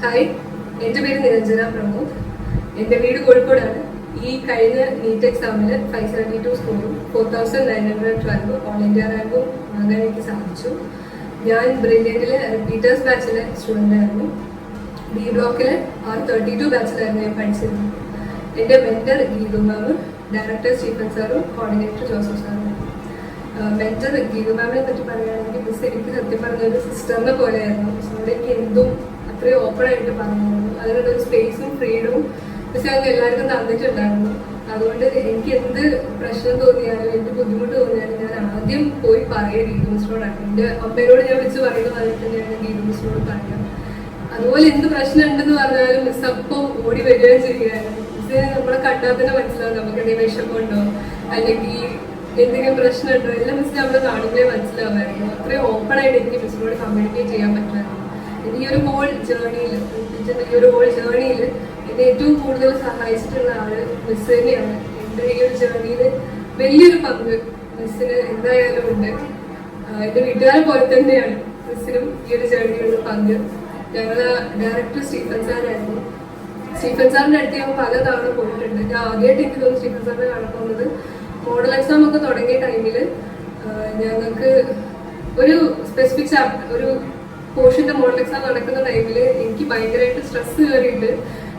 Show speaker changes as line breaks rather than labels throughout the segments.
Hi, എൻ്റെ പേര് നിരഞ്ജന പ്രമോദ്. എൻ്റെ വീട് കോഴിക്കോടാണ്. ഈ കഴിഞ്ഞ നീറ്റ് എക്സാമിന് 572 സ്കോറും 4912 ഓൾ ഇന്ത്യ റാങ്കും വാങ്ങാൻ എനിക്ക് സാധിച്ചു. ഞാൻ ബ്രില്യൻറ്റിലെ റിപ്പീറ്റേഴ്സ് ബാച്ചിലെ സ്റ്റുഡൻ്റ് ആയിരുന്നു. ബി ബ്ലോക്കിലെ R32 ബാച്ചിലായിരുന്നു ഞാൻ പഠിച്ചിരുന്നത്. എൻ്റെ മെൻറ്റർ ഗീതു മാമും ഡയറക്ടർ സ്റ്റീഫൻ സാറും കോർഡിനേറ്റർ ജോസഫ് സാറും. മെൻറ്റർ ഗീതു മാമിനെ പറ്റി പറയുകയാണെങ്കിൽ മിസ് എനിക്ക് സത്യം പറഞ്ഞ ഒരു സിസ്റ്ററിനെ പോലെയായിരുന്നു. മിസ്സിനോട് എനിക്ക് എന്തും അത്രയും ഓപ്പണായിട്ട് പറഞ്ഞിരുന്നു. അതിനുള്ളൊരു സ്പേസും ഫ്രീഡവും മിസ് ഞങ്ങൾക്ക് എല്ലാവർക്കും തന്നിട്ടുണ്ടായിരുന്നു. അതുകൊണ്ട് എനിക്ക് എന്ത് പ്രശ്നം തോന്നിയാലും എന്ത് ബുദ്ധിമുട്ട് തോന്നിയാലും ഞാൻ ആദ്യം പോയി പറയുക ഗീതു മിസ്സിനോടാണ്. എൻ്റെ അമ്മയോട് ഞാൻ വെച്ച് പറയുന്ന പോലെ തന്നെയാണ് ഗീതു മിസ്സിനോട് പറയാം. അതുപോലെ എന്ത് പ്രശ്നം ഉണ്ടെന്ന് പറഞ്ഞാലും മിസ് അപ്പം ഓടി വരികയും ചെയ്യുകയായിരുന്നു. മിസ്സിന് നമ്മളെ കണ്ടാൽ തന്നെ മനസ്സിലാവും നമുക്ക് എന്തെങ്കിലും വിഷമമുണ്ടോ അല്ലെങ്കിൽ എന്തെങ്കിലും പ്രശ്നമുണ്ടോ എല്ലാം മിസ് നമ്മളെ കാണുമ്പോഴേ മനസ്സിലാവുമായിരുന്നു. അത്രയും ഓപ്പണായിട്ട് എനിക്ക് മിസ്സിനോട് കമ്മ്യൂണിക്കേറ്റ് ചെയ്യാൻ പറ്റുമായിരുന്നു. ഈ ഒരു ഹോൾ ജേർണിയിൽ എന്നെ ഏറ്റവും കൂടുതൽ സഹായിച്ചിട്ടുള്ള ആള് മിസ് തന്നെയാണ്. എൻ്റെ ഈ ഒരു ജേർണിയിൽ വലിയൊരു പങ്ക് മിസ്സിന് എന്തായാലും ഉണ്ട്. എൻ്റെ വീട്ടുകാരെ പോലെ തന്നെയാണ് മിസ്സിനും ഈ ഒരു ജേർണിയിലുള്ള പങ്ക്. ഞങ്ങള് ഡയറക്ടർ സ്റ്റീഫൻ സാറായിരുന്നു. സ്റ്റീഫൻ സാറിൻ്റെ അടുത്ത് ഞാൻ പല തവണ പോയിട്ടുണ്ട്. ഞാൻ ആദ്യമായിട്ട് എനിക്ക് തോന്നുന്നു സ്റ്റീഫൻ സാറിനെ കാണാൻ പോകുന്നത് മോഡൽ എക്സാം ഒക്കെ തുടങ്ങിയ ടൈമിൽ ഞങ്ങൾക്ക് ഒരു സ്പെസിഫിക് ഒരു പോർഷന്റെ മോഡൽ എക്സാം നടക്കുന്ന ടൈമിൽ എനിക്ക് ഭയങ്കരമായിട്ട് സ്ട്രെസ് കയറിയിട്ട്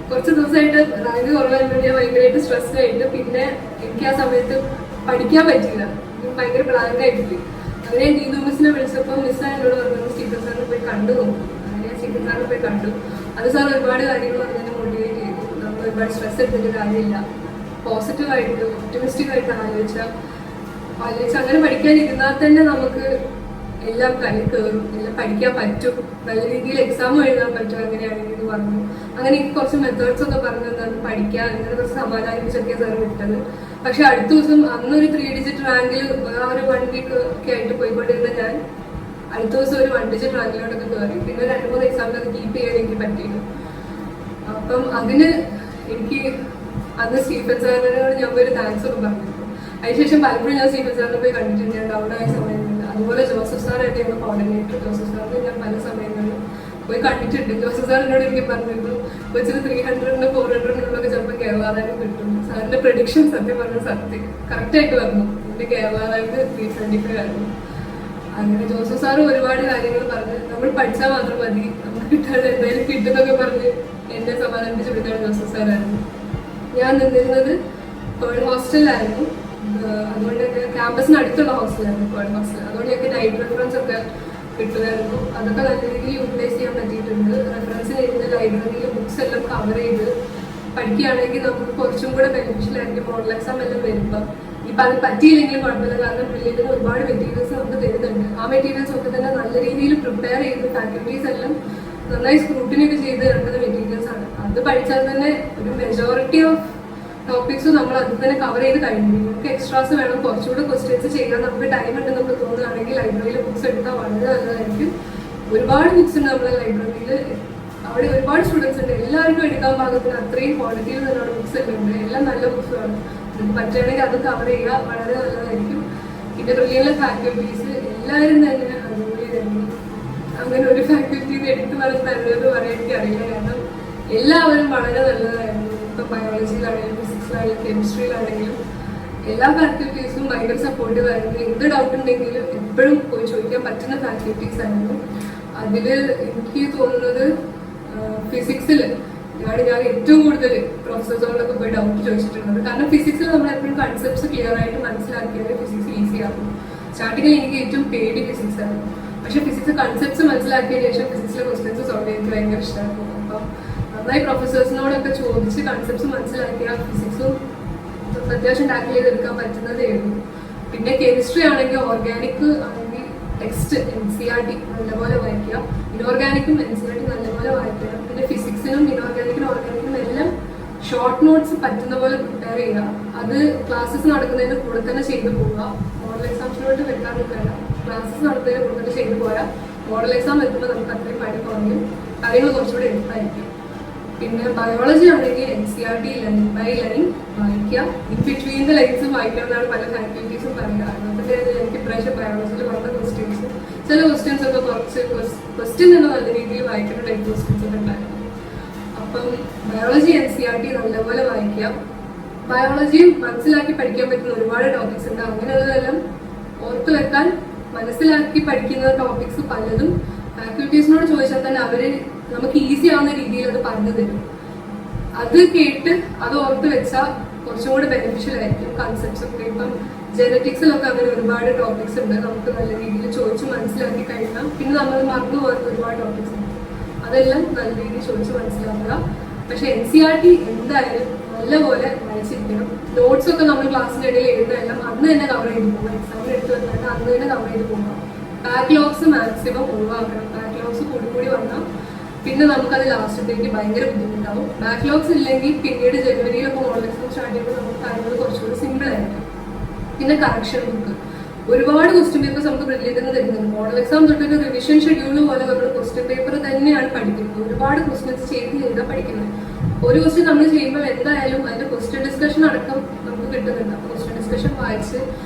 കുറച്ച് ദിവസമായിട്ട് റാങ്ക് കുറവായതുകൊണ്ട് ഞാൻ ഭയങ്കരമായിട്ട് സ്ട്രെസ് ആയിട്ട് പിന്നെ എനിക്ക് ആ സമയത്ത് പഠിക്കാൻ പറ്റില്ല. ഭയങ്കര ബ്ലാങ്ക് ആയിട്ട് അങ്ങനെ ഞാൻ ഗീതു മിസ്സിനെ വിളിച്ചപ്പോൾ മിസ് എന്നോട് പറഞ്ഞു സ്റ്റീഫൻ സാറിനെ പോയി കണ്ടു നോക്കും. അങ്ങനെ ഞാൻ സ്റ്റീഫൻ സാറിനെ പോയി കണ്ടു. അത് സാർ ഒരുപാട് കാര്യങ്ങൾ പറഞ്ഞതിനെ മോട്ടിവേറ്റ് ചെയ്തു. നമ്മൾ ഒരുപാട് സ്ട്രെസ് എടുത്തിട്ട് കാര്യമില്ല, പോസിറ്റീവായിട്ട് ഒപ്റ്റിമിസ്റ്റിക് ആയിട്ട് ആലോചിച്ച് അങ്ങനെ പഠിക്കാനിരുന്നാൽ തന്നെ നമുക്ക് എല്ലാം കയ്യിൽ കയറും, എല്ലാം പഠിക്കാൻ പറ്റും, നല്ല രീതിയിൽ എക്സാം എഴുതാൻ പറ്റും അങ്ങനെയാണെങ്കിൽ പറഞ്ഞു. അങ്ങനെ എനിക്ക് കുറച്ച് മെത്തേഡ്സ് ഒക്കെ പറഞ്ഞു തന്നത് പഠിക്കാൻ അങ്ങനെ കുറച്ച് സമാധാനിപ്പിച്ചൊക്കെ സാർ വിട്ടത്. പക്ഷെ അടുത്ത ദിവസം അന്നൊരു 3 ഡിജിറ്റ് റാങ്കിൽ ആ ഒരു 1 വീക്ക് ഒക്കെ ആയിട്ട് പോയിക്കൊണ്ടിരുന്ന ഞാൻ അടുത്ത ദിവസം ഒരു 1 ഡിജിറ്റ് റാങ്കിലോട്ടൊക്കെ കയറി. പിന്നെ 2-3 എക്സാമിൽ അത് കീപ്പ് ചെയ്യാൻ എനിക്ക് പറ്റിയിരുന്നു. അപ്പം അതിന് എനിക്ക് അന്ന് സ്റ്റീഫൻ സാറിനോട് ഞാൻ ഒരു താങ്ക്സ് ഒക്കെ പറഞ്ഞു. അതിനുശേഷം പലപ്പോഴും ഞാൻ സ്റ്റീഫൻ സാറിനെ പോയി കണ്ടിട്ടുണ്ട് ഞാൻ ഡൗൺ ആയ സമയങ്ങളിൽ. അതുപോലെ ജോസഫ് സാറായിട്ട് ഞങ്ങൾ കോർഡിനേറ്റർ ജോസഫ് സാറിനെ ഞാൻ പല സമയങ്ങളിലും പോയി കണ്ടിട്ടുണ്ട്. ജോസഫ് സാറിനോട് എനിക്ക് പറഞ്ഞിരുന്നു കൊച്ചിന് 300-നും 400-നും ചിലപ്പോൾ കേരളാറായിട്ട് കിട്ടും. സാറിന്റെ പ്രഡിക്ഷൻ സത്യം പറഞ്ഞ സത്യം കറക്റ്റായിട്ട് വന്നു. എൻ്റെ കേരളാറായിട്ട് 375 ആയിരുന്നു. അങ്ങനെ ജോസഫ് സാറ് ഒരുപാട് കാര്യങ്ങൾ പറഞ്ഞ് നമ്മൾ പഠിച്ചാൽ മാത്രം മതി, നമുക്ക് കിട്ടാതെ എന്തായാലും കിട്ടുന്നൊക്കെ പറഞ്ഞ് എന്നെ സമാധാനിപ്പിച്ച് വിടുന്നതാണ് ജോസഫ് സാറായിരുന്നു. ഞാൻ നിന്നിരുന്നത് പേൾ ഹോസ്റ്റലിലായിരുന്നു. അതുകൊണ്ട് തന്നെ ക്യാമ്പസിന് അടുത്തുള്ള ഹോസ്റ്റലായിരുന്നു പേൾ ഹോസ്റ്റൽ. അതുകൊണ്ട് ഞങ്ങൾക്ക് നൈറ്റ് റെഫറൻസ് ഒക്കെ കിട്ടുമായിരുന്നു. അതൊക്കെ നല്ല രീതിയിൽ യൂട്ടിലൈസ് ചെയ്യാൻ പറ്റിയിട്ടുണ്ട്. റെഫറൻസിന് ഇരുന്ന് ലൈബ്രറിയിൽ ബുക്സ് എല്ലാം കവർ ചെയ്ത് പഠിക്കുകയാണെങ്കിൽ നമുക്ക് കുറച്ചും കൂടെ ബെനിഫിഷ്യൽ ആയിരിക്കും മോഡൽ എക്സാം എല്ലാം വരുമ്പോൾ. ഇപ്പം അത് പറ്റിയില്ലെങ്കിലും കുഴപ്പമില്ല, കാരണം ബ്രില്യൻറ്റിന് ഒരുപാട് മെറ്റീരിയൽസ് നമുക്ക് തരുന്നുണ്ട്. ആ മെറ്റീരിയൽസ് ഒക്കെ തന്നെ നല്ല രീതിയിൽ പ്രിപ്പയർ ചെയ്ത് ഫാക്കൽറ്റീസ് എല്ലാം നന്നായി സ്ക്രൂട്ടിനി ഒക്കെ ചെയ്ത് ഇറക്കുന്ന മെറ്റീരിയൽസ് ആണ്. അത് പഠിച്ചാൽ തന്നെ ഒരു മെജോറിറ്റി ഓഫ് ടോപ്പിക്സ് നമ്മൾ അത് തന്നെ കവർ ചെയ്ത് കഴിഞ്ഞു. നമുക്ക് എക്സ്ട്രാസ് വേണം, കുറച്ചുകൂടെ ക്വസ്റ്റ്യൻസ് ചെയ്യാൻ നമുക്ക് ടൈം ഉണ്ടെന്ന് നമുക്ക് തോന്നുകയാണെങ്കിൽ ലൈബ്രറിയിൽ ബുക്സ് എടുത്താൽ വളരെ നല്ലതായിരിക്കും. ഒരുപാട് ബുക്സ് ഉണ്ട് നമ്മുടെ ലൈബ്രറിയിൽ. അവിടെ ഒരുപാട് സ്റ്റുഡൻസ് ഉണ്ട്, എല്ലാവർക്കും എടുക്കാൻ പാകത്തിന് അത്രയും ക്വാളിറ്റിയിൽ തന്നെയാണ് ബുക്സ് എല്ലാം ഉണ്ട്. എല്ലാം നല്ല ബുക്സാണ്. നിങ്ങൾക്ക് പറ്റുകയാണെങ്കിൽ അത് കവർ ചെയ്യുക, വളരെ നല്ലതായിരിക്കും. പിന്നെ ബ്രില്യൻറ്റിലെ ഫാക്കൽറ്റീസ് എല്ലാവരും തന്നെ അടിപൊളി തന്നെ. അങ്ങനെ ഒരു ഫാക്കൽറ്റീന്ന് എടുത്തു പറഞ്ഞ് നല്ലതെന്ന് പറയാൻ എനിക്കറിയില്ല, കാരണം എല്ലാവരും വളരെ നല്ലതായിരുന്നു. ഇപ്പം ബയോളജിയിലാണെങ്കിലും ഫിസിക്സിലാണെങ്കിലും കെമിസ്ട്രിയിലാണെങ്കിലും എല്ലാ ഫാക്കൽറ്റീസും ഭയങ്കര സപ്പോർട്ടീവ് ആയിരുന്നു. എന്ത് ഡൗട്ട് ഉണ്ടെങ്കിലും എപ്പോഴും പോയി ചോദിക്കാൻ പറ്റുന്ന ഫാക്കൽറ്റീസ് ആയിരുന്നു. അതിൽ എനിക്ക് തോന്നുന്നത് ഫിസിക്സിൽ ഞാൻ ഏറ്റവും കൂടുതൽ പ്രൊഫസേഴ്സോടൊക്കെ പോയി ഡൗട്ട് ചോദിച്ചിട്ടുള്ളത്. കാരണം ഫിസിക്സിൽ നമ്മൾ എപ്പോഴും കൺസെപ്റ്റ്സ് ക്ലിയർ ആയിട്ട് മനസ്സിലാക്കിയാൽ ഫിസിക്സ് ഈസി ആകും. സ്റ്റാർട്ടിങ്ങിൽ എനിക്ക് ഏറ്റവും പേടി ഫിസിക്സ് ആയിരുന്നു. പക്ഷെ ഫിസിക്സ് കൺസെപ്റ്റ്സ് മനസ്സിലാക്കിയതിനു ശേഷം ഫിസിക്സിലെ ക്വസ്റ്റ്യൻസ് സോൾവ് ചെയ്യാൻ എനിക്ക് ഭയങ്കര ഇഷ്ടമായിരുന്നു. അപ്പം നന്നായി പ്രൊഫസേഴ്സിനോടൊക്കെ ചോദിച്ച് കൺസെപ്റ്റ്സ് മനസ്സിലാക്കിയ ഫിസിക്സും അത്യാവശ്യം ടാക്കിൾ ചെയ്തെടുക്കാൻ പറ്റുന്നതേ ഉള്ളൂ. പിന്നെ കെമിസ്ട്രി ആണെങ്കിൽ ഓർഗാനിക് ആണെങ്കിൽ ടെക്സ്റ്റ് NCERT നല്ലപോലെ വായിക്കുക, ഇനോർഗാനിക്കും NCERT നല്ലപോലെ വായിക്കണം. പിന്നെ ഫിസിക്സിനും ഇനോർഗാനിക്കിനും ഓർഗാനിക്കിനും എല്ലാം ഷോർട്ട് നോട്ട്സ് പറ്റുന്ന പോലെ പ്രിപ്പയർ ചെയ്യുക. അത് ക്ലാസ്സസ് നടക്കുന്നതിന് കൂടെ തന്നെ ചെയ്തു പോവുക. മോഡൽ എക്സാംസിനോട്ട് വെക്കാൻ നിൽക്കുക, ക്ലാസ്സസ് നടത്തുന്നതിന് കൂടെ തന്നെ ചെയ്തു പോയാൽ മോഡൽ എക്സാം എത്തുമ്പോൾ നമുക്ക് അത്രയും പണി കുറഞ്ഞു, കാര്യങ്ങൾ കുറച്ചുകൂടെ എളുപ്പമായിരിക്കും. പിന്നെ ബയോളജി ആണെങ്കിൽ NCERT ലൈൻ ബൈ ലൈൻ വായിക്കുക, ഇൻ ബിറ്റ്വീൻ ദ ലൈൻസും വായിക്കണം എന്നാണ് പല ഫാക്കൽറ്റീസും പറയുക. അതുകൊണ്ട് എനിക്ക് ഇപ്രാവശ്യം ബയോളജിയിൽ വന്ന ക്വസ്റ്റ്യൻസ് ചില ക്വസ്റ്റ്യൻസ് ഒക്കെ കുറച്ച് ക്വസ്റ്റ്യൻ തന്നെ നല്ല രീതിയിൽ വായിക്കുന്ന ടൈപ്പ് ക്വസ്റ്റ്യൻസ് ഒക്കെ ഉണ്ടായിരുന്നു. അപ്പം ബയോളജി NCERT നല്ലപോലെ വായിക്കാം. ബയോളജിയും മനസ്സിലാക്കി പഠിക്കാൻ പറ്റുന്ന ഒരുപാട് ടോപ്പിക്സ് ഉണ്ട്. അങ്ങനെയുള്ളതെല്ലാം ഓർത്ത് വെക്കാൻ മനസ്സിലാക്കി പഠിക്കുന്ന ടോപ്പിക്സ് പലതും ഫാക്കൽറ്റീസിനോട് ചോദിച്ചാൽ തന്നെ അവര് നമുക്ക് ഈസി ആവുന്ന രീതിയിൽ അത് പറഞ്ഞു തരും. അത് കേട്ട് അത് ഓർത്ത് വെച്ചാൽ കുറച്ചും കൂടെ ബെനിഫിഷ്യൽ ആയിരിക്കും. കൺസെപ്റ്റ്സ് ഒക്കെ ഇപ്പം ജെനറ്റിക്സിലൊക്കെ അങ്ങനെ ഒരുപാട് ടോപ്പിക്സ് ഉണ്ട്. നമുക്ക് നല്ല രീതിയിൽ ചോദിച്ച് മനസ്സിലാക്കി കഴിഞ്ഞാൽ പിന്നെ നമ്മൾ മറന്നു പോകുന്ന ഒരുപാട് ടോപ്പിക്സ് ഉണ്ട്. അതെല്ലാം നല്ല രീതിയിൽ ചോദിച്ച് മനസ്സിലാക്കുക. പക്ഷെ NCERT എന്തായാലും നല്ലപോലെ വായിച്ചിരിക്കണം. നോട്ട്സ് ഒക്കെ നമ്മൾ ക്ലാസ്സിനിടയിൽ എഴുതുന്നതെല്ലാം അന്ന് തന്നെ കവർ ചെയ്ത് പോകണം. എക്സാമിന് എടുത്ത് വെക്കാണ്ട് അന്ന് തന്നെ കവർ ചെയ്ത് പോകണം. ബാക്ക്ലോഗ്സ് മാക്സിമം ഒഴിവാക്കണം. ബാക്ക്ലോഗ്സ് കൂടി വന്നാൽ പിന്നെ നമുക്കത് ലാസ്റ്റത്തേക്ക് ഭയങ്കര ബുദ്ധിമുട്ടാവും. ബാക്ക്ലോഗ്സ് ഇല്ലെങ്കിൽ പിന്നീട് ജനുവരിയിലൊക്കെ മോഡൽ എക്സാം സ്റ്റാർട്ട് ചെയ്യുമ്പോൾ നമുക്ക് കാര്യങ്ങൾ കുറച്ചുകൂടി സിമ്പിൾ ആയിരിക്കും. പിന്നെ കറക്ഷൻ ബുക്ക്, ഒരുപാട് ക്വസ്റ്റ്യൻ പേപ്പേഴ്സ് നമുക്ക് ബ്രില്യൻ്റ് തരുന്നുണ്ട്. മോഡൽ എക്സാം തൊട്ടൊരു റിവിഷൻ ഷെഡ്യൂൾ പോലെ നമ്മൾ ക്വസ്റ്റ്യൻ പേപ്പർ തന്നെയാണ് പഠിക്കുന്നത്. ഒരുപാട് ക്വസ്റ്റ്യൻസ് ചെയ്താൽ പഠിക്കുന്നത്. ഒരു ക്വസ്റ്റ്യൻ നമ്മൾ ചെയ്യുമ്പോൾ എന്തായാലും അതിന്റെ ക്വസ്റ്റ്യൻ ഡിസ്കഷൻ അടക്കം നമുക്ക് കിട്ടുന്നുണ്ട്. അപ്പോൾ ക്വസ്റ്റ്യൻ ഡിസ്കഷൻ വായിച്ച്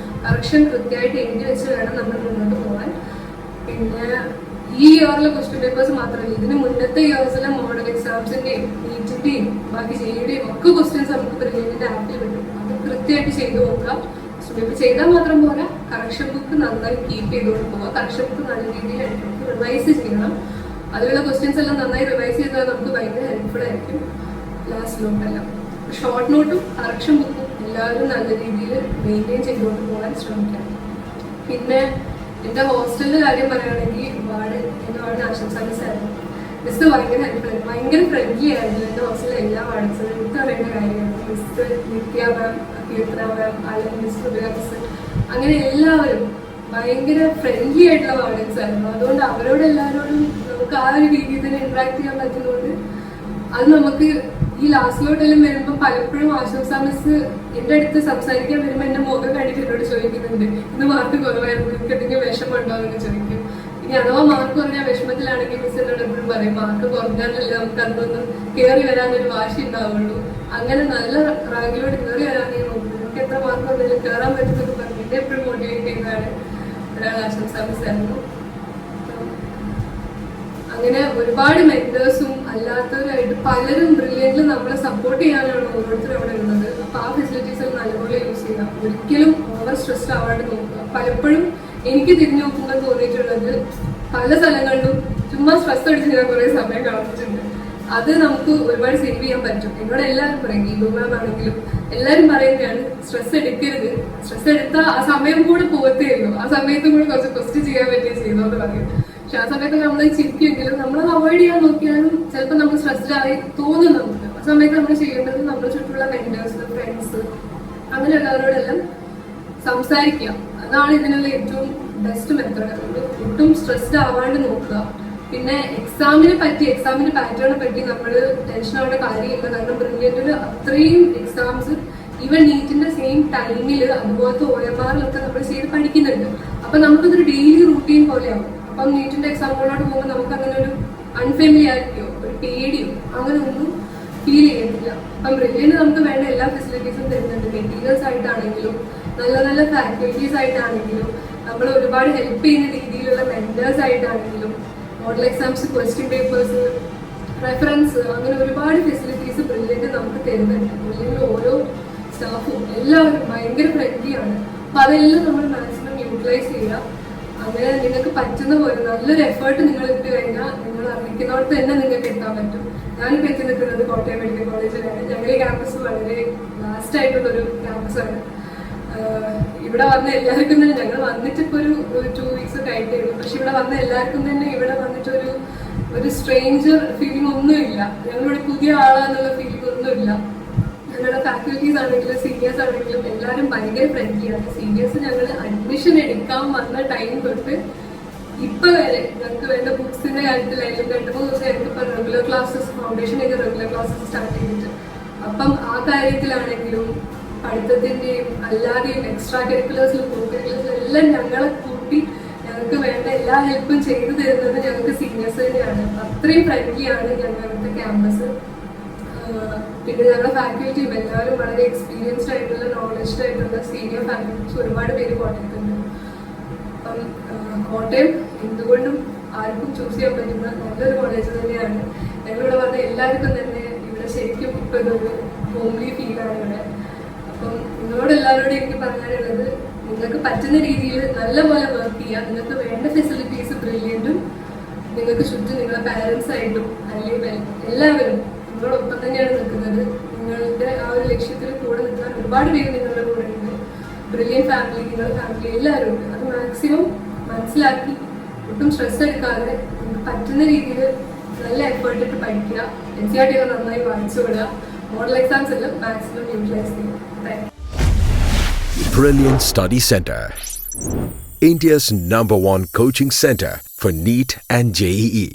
കറക്ഷൻ കൃത്യമായിട്ട് എഴുതി വെച്ച് വേണം നമ്മൾ മുന്നോട്ട് പോകാൻ. പിന്നെ ഈ ഇയറിലെ ക്വസ്റ്റ്യൻ പേപ്പേഴ്സ് മാത്രമല്ല, ഇതിന് മുന്നത്തെ ഇയേഴ്സിലെ മോഡൽ എക്സാംസിന്റെയും നീറ്റിന്റെയും ബാക്കി JEEയുടെയും ഒക്കെ ക്വസ്റ്റ്യൻസ് നമുക്ക് ബ്രില്യന്റിന്റെ ആപ്പിൽ കിട്ടും. അത് കൃത്യമായിട്ട് ചെയ്തു നോക്കാം. ക്വസ്റ്റ്യൻ ചെയ്താൽ മാത്രം പോരാ, കറക്ഷൻ ബുക്ക് നന്നായി കീപ്പ് ചെയ്തുകൊണ്ട് പോവുക. കറക്ഷൻ ബുക്ക് നല്ല രീതിയിൽ റിവൈസ് ചെയ്യണം. അതിലുള്ള ക്വസ്റ്റ്യൻസ് എല്ലാം നന്നായി റിവൈസ് ചെയ്താൽ നമുക്ക് ഭയങ്കര ഹെൽപ്ഫുൾ ആയിരിക്കും ലാസ്റ്റിലോട്ടെല്ലാം. ഷോർട്ട് നോട്ടും കറക്ഷൻ ബുക്കും എല്ലാവരും നല്ല രീതിയിൽ മെയിൻറ്റെയിൻ ചെയ്തുകൊണ്ട് പോകാൻ ശ്രമിക്കണം. പിന്നെ എന്റെ ഹോസ്റ്റലിന്റെ കാര്യം പറയുകയാണെങ്കിൽ എന്റെ വാർഡ് ആശംസ മിസ്സായിരുന്നു. മിസ് ഭയങ്കര ഹെൽപ്ഫുൾ ആയിരുന്നു, ഭയങ്കര ഫ്രണ്ട്ലി ആയിരുന്നു. എന്റെ ഹോസ്റ്റലിലെ എല്ലാ വാർഡ്സും എനിക്ക് അറിയേണ്ട കാര്യമാണ്. മിസ് നിത്യ മാം, കീർത്തന മാം, അല്ലെങ്കിൽ മിസ് സുബിര മിസ്, അങ്ങനെ എല്ലാവരും ഭയങ്കര ഫ്രണ്ട്ലി ആയിട്ടുള്ള വാർഡൻസ് ആയിരുന്നു. അതുകൊണ്ട് അവരോട് എല്ലാവരോടും നമുക്ക് ആ ഒരു രീതിയിൽ തന്നെ ഇന്ററാക്ട് ചെയ്യാൻ പറ്റുന്നതുകൊണ്ട് അത് നമുക്ക് ഈ ലാസ്റ്റിലോട്ടെല്ലാം വരുമ്പോൾ പലപ്പോഴും ആശംസ മിസ് എന്റെ അടുത്ത് സംസാരിക്കാൻ വരുമ്പോൾ എന്റെ മുഖം കണ്ടിട്ട് എന്നോട് ചോദിക്കുന്നുണ്ട്, ഇന്ന് മാർക്ക് കുറവായിരുന്നു, എനിക്ക് എന്തെങ്കിലും വിഷമമുണ്ടോ എന്ന് ചോദിക്കും. ഇനി അഥവാ മാർക്ക് കുറഞ്ഞാൽ വിഷമത്തിലാണെങ്കിൽ മിസ് എന്നോട് എപ്പോഴും പറയും, മാർക്ക് കുറഞ്ഞാലല്ലേ നമുക്ക് അതൊന്ന് കയറി വരാനൊരു വാശി ഉണ്ടാവുള്ളൂ. അങ്ങനെ നല്ല റാങ്കിലോട്ട് കയറി വരാനേ നോക്കുന്നു. നമുക്ക് എത്ര മാർക്ക് വന്നാലും കയറാൻ പറ്റുന്നൊക്കെ പറഞ്ഞു എന്നെ എപ്പോഴും മോട്ടിവേറ്റ് ചെയ്യുന്നതാണ് ഒരാൾ ആശംസ മിസ് ആയിരുന്നു. അങ്ങനെ ഒരുപാട് മെന്റേഴ്സും അല്ലാത്തവരായിട്ട് പലരും ബ്രില്യന്റിൽ നമ്മളെ സപ്പോർട്ട് ചെയ്യാനാണ് ഓരോരുത്തരും അവിടെ ഉള്ളത്. അപ്പൊ ആ ഫെസിലിറ്റീസ് നല്ലപോലെ യൂസ് ചെയ്യാം. ഒരിക്കലും ഓവർ സ്ട്രെസ്ഡ് ആവാണ്ട് നോക്കുക. പലപ്പോഴും എനിക്ക് തിരിഞ്ഞു നോക്കുമ്പോൾ തോന്നിയിട്ടുള്ളത് പല സ്ഥലങ്ങളിലും ചുമ്മാ സ്ട്രെസ് അടിച്ച് ഞാൻ കുറെ സമയം കളഞ്ഞിട്ടുണ്ട്. അത് നമുക്ക് ഒരുപാട് സേവ് ചെയ്യാൻ പറ്റും. എന്നോട് എല്ലാവരും പറയും, ഗീതു മാം ആണെങ്കിലും എല്ലാവരും പറയുന്നതാണ് സ്ട്രെസ് എടുക്കരുത്, സ്ട്രെസ് എടുത്താൽ ആ സമയം കൂടെ പോകത്തേ ഉള്ളൂ, ആ സമയത്തും കൂടെ കുറച്ച് ക്വസ്റ്റ് ചെയ്യാൻ പറ്റിയ ചെയ്തോന്ന് പറയും. പക്ഷെ ആ സമയത്ത് നമ്മൾ ചിരിക്കുമെങ്കിലും നമ്മളത് അവോയ്ഡ് ചെയ്യാൻ നോക്കിയാലും ചിലപ്പോൾ നമ്മൾ സ്ട്രെസ്ഡ് ആയി തോന്നും നമുക്ക്. ആ സമയത്ത് നമ്മൾ ചെയ്യേണ്ടത് നമ്മുടെ ചുറ്റുമുള്ള മെന്റേഴ്സ്, ഫ്രണ്ട്സ്, അങ്ങനെയുള്ളവരോടെല്ലാം സംസാരിക്കുക. അതാണ് ഇതിനുള്ള ഏറ്റവും ബെസ്റ്റ് മെത്തേഡ്. ഒട്ടും സ്ട്രെസ്ഡ് ആവാണ്ട് നോക്കുക. പിന്നെ എക്സാമിനെ പാറ്റേണിനെ പറ്റി നമ്മൾ ടെൻഷൻ ആവേണ്ട കാര്യമില്ല. കാരണം ബ്രില്യന്റിൽ അത്രയും എക്സാംസ് ഈവൻ നീറ്റിന്റെ സെയിം ടൈമിൽ അതുപോലത്തെ OMRലൊക്കെ നമ്മൾ ചെയ്ത് പഠിക്കുന്നുണ്ട്. അപ്പൊ നമുക്കതൊരു ഡെയിലി റൂട്ടീൻ പോലെയാവും. അപ്പം നീറ്റിന്റെ എക്സാമുകളോട് പോകുമ്പോൾ നമുക്ക് അങ്ങനെ ഒരു അൺഫെമിലിയാരിറ്റിയോ ഒരു പേടിയോ അങ്ങനെ ഒന്നും ഫീൽ ചെയ്യത്തില്ല. അപ്പം ബ്രില്യന്റ് നമുക്ക് വേണ്ട എല്ലാ ഫെസിലിറ്റീസും തരുന്നുണ്ട്. മെറ്റീരിയൽസ് ആയിട്ടാണെങ്കിലും നല്ല നല്ല ഫാക്കൽറ്റീസ് ആയിട്ടാണെങ്കിലും നമ്മൾ ഒരുപാട് ഹെൽപ്പ് ചെയ്യുന്ന രീതിയിലുള്ള മെന്റേഴ്സ് ആയിട്ടാണെങ്കിലും model exams, question papers, reference, അങ്ങനെ ഒരുപാട് ഫെസിലിറ്റീസ് ബ്രില്യന്റ് നമുക്ക് തരുന്നുണ്ട്. ബ്രില്യന്റിൽ ഓരോ സ്റ്റാഫും എല്ലാവരും ഭയങ്കര ഫ്രണ്ട്ലിയാണ്. അപ്പൊ അതെല്ലാം നമ്മൾ മാക്സിമം യൂട്ടിലൈസ് ചെയ്യുക. അങ്ങനെ നിങ്ങൾക്ക് പറ്റുന്ന പോലെ നല്ലൊരു എഫേർട്ട് നിങ്ങൾ ഇട്ട് കഴിഞ്ഞാൽ നിങ്ങൾ അറിയിക്കുന്നവർക്ക് തന്നെ നിങ്ങൾക്ക് എത്താൻ പറ്റും. ഞാനിപ്പോൾ എത്തി നിൽക്കുന്നത് കോട്ടയം മെഡിക്കൽ കോളേജിലാണ്. ഞങ്ങളുടെ ക്യാമ്പസ് വളരെ ലാസ്റ്റ് ആയിട്ടുള്ളൊരു ക്യാമ്പസാണ്. ഇവിടെ വന്ന എല്ലാവർക്കും തന്നെ, ഞങ്ങൾ വന്നിട്ട് ഇപ്പോൾ ഒരു 2 വീക്സ് കഴിഞ്ഞേ ഉള്ളൂ. പക്ഷെ ഇവിടെ വന്ന എല്ലാവർക്കും തന്നെ ഇവിടെ വന്നിട്ടൊരു സ്ട്രേഞ്ചർ ഫീലിംഗ് ഒന്നുമില്ല. ഞങ്ങളിവിടെ പുതിയ ആളാന്നുള്ള ഫീലിംഗ് ഒന്നുമില്ല. ഞങ്ങളുടെ ഫാക്കൽറ്റീസ് ആണെങ്കിലും സീനിയേഴ്സ് ആണെങ്കിലും എല്ലാവരും ഭയങ്കര ഫ്രണ്ട്ലിയാണ്. സീനിയേഴ്സ് ഞങ്ങൾ അഡ്മിഷൻ എടുക്കാൻ വന്ന ടൈം തൊട്ട് ഇപ്പൊ വരെ ഞങ്ങൾക്ക് വേണ്ട ബുക്സിന്റെ കാര്യത്തിലായാലും 2-3 ദിവസം ഞങ്ങൾക്ക് ഇപ്പൊ റെഗുലർ ക്ലാസ്സസ്, ഫൗണ്ടേഷൻ ചെയ്ത് റെഗുലർ ക്ലാസ്സസ് സ്റ്റാർട്ട് ചെയ്തിട്ട്, അപ്പം ആ കാര്യത്തിലാണെങ്കിലും പഠിത്തത്തിന്റെയും അല്ലാതെയും എക്സ്ട്രാ കരിക്കുലേഴ്സിലും കോ കരിക്കുലേഴ്സിലും എല്ലാം ഞങ്ങളെ കൂട്ടി ഞങ്ങൾക്ക് വേണ്ട എല്ലാ ഹെൽപ്പും ചെയ്തു തരുന്നത് ഞങ്ങൾക്ക് സീനിയേഴ്സ് തന്നെയാണ്. അത്രയും ഫ്രണ്ട്ലിയാണ് ഞങ്ങളുടെ ക്യാമ്പസ്. പിന്നെ ഞങ്ങളുടെ ഫാക്കൽറ്റിയും എല്ലാവരും വളരെ എക്സ്പീരിയൻസ്ഡ് ആയിട്ടുള്ള, നോളജ്ഡ് ആയിട്ടുള്ള സീനിയർ ഫാക്കൽറ്റീസ് ഒരുപാട് പേര് കോട്ടയത്തുണ്ട്. അപ്പം കോട്ടയം എന്തുകൊണ്ടും ആർക്കും ചൂസ് ചെയ്യാൻ പറ്റുന്ന നല്ലൊരു കോളേജ് തന്നെയാണ്. ഞങ്ങളിവിടെ വന്ന എല്ലാവർക്കും തന്നെ ഇപ്പോൾ ഇതൊരു ഹോംലി ഫീലാണ് ഇവിടെ. അപ്പം നിങ്ങളോട് എല്ലാവരോടും എനിക്ക് പറയാനുള്ളത്, നിങ്ങൾക്ക് പറ്റുന്ന രീതിയിൽ നല്ലപോലെ വർക്ക് ചെയ്യുക. നിങ്ങൾക്ക് വേണ്ട ഫെസിലിറ്റീസ് ബ്രില്യൻറ്റും നിങ്ങൾക്ക് ചുറ്റും നിങ്ങളുടെ പാരൻസ് ആയിട്ടും അല്ലെങ്കിൽ എല്ലാവരും നിങ്ങളൊപ്പം തന്നെയാണ് നിൽക്കുന്നത്. നിങ്ങളുടെ ആ ഒരു ലക്ഷ്യത്തിൽ കൂടെ നിൽക്കാൻ ഒരുപാട് പേര് നിങ്ങളുടെ കൂടെ ഉണ്ട്. ബ്രില്യൻ ഫാമിലി, നിങ്ങളുടെ ഫാമിലി എല്ലാവരും ഉണ്ട്. അത് മാക്സിമം മനസ്സിലാക്കി ഒട്ടും സ്ട്രെസ് എടുക്കാതെ നിങ്ങൾക്ക് പറ്റുന്ന രീതിയിൽ നല്ല എഫേർട്ട് ഇട്ട് പഠിക്കുക. NCERT ഒക്കെ നന്നായി വായിച്ചു വിടുക. മോഡൽ എക്സാംസ് എല്ലാം മാക്സിമം യൂട്ടിലൈസ് ചെയ്യുക. Thank you.
Brilliant Study Center, India's #1 coaching center for NEET and JEE.